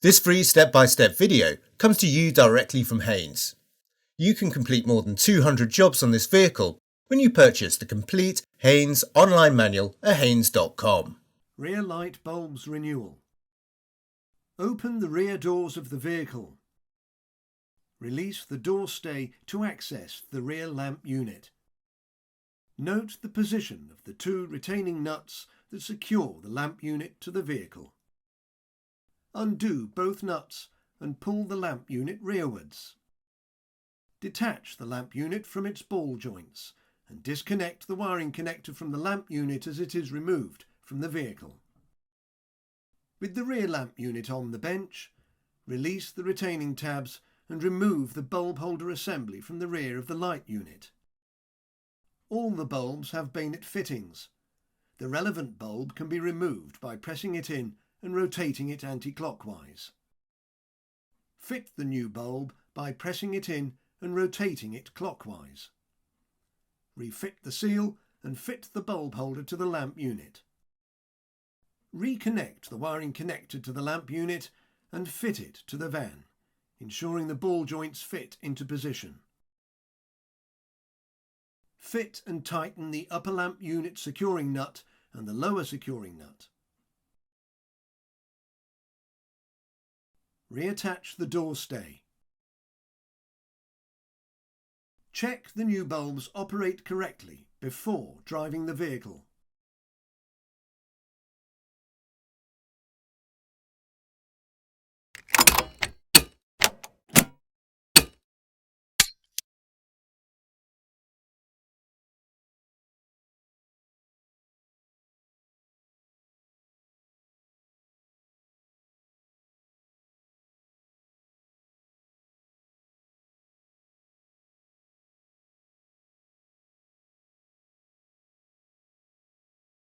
This free step-by-step video comes to you directly from Haynes. You can complete more than 200 jobs on this vehicle when you purchase the complete Haynes online manual at haynes.com. Rear light bulbs renewal. Open the rear doors of the vehicle. Release the door stay to access the rear lamp unit. Note the position of the two retaining nuts that secure the lamp unit to the vehicle. Undo both nuts and pull the lamp unit rearwards. Detach the lamp unit from its ball joints and disconnect the wiring connector from the lamp unit as it is removed from the vehicle. With the rear lamp unit on the bench, release the retaining tabs and remove the bulb holder assembly from the rear of the light unit. All the bulbs have bayonet fittings. The relevant bulb can be removed by pressing it in and rotating it anti-clockwise. Fit the new bulb by pressing it in and rotating it clockwise. Refit the seal and fit the bulb holder to the lamp unit. Reconnect the wiring connector to the lamp unit and fit it to the van, ensuring the ball joints fit into position. Fit and tighten the upper lamp unit securing nut and the lower securing nut. Reattach the door stay. Check the new bulbs operate correctly before driving the vehicle.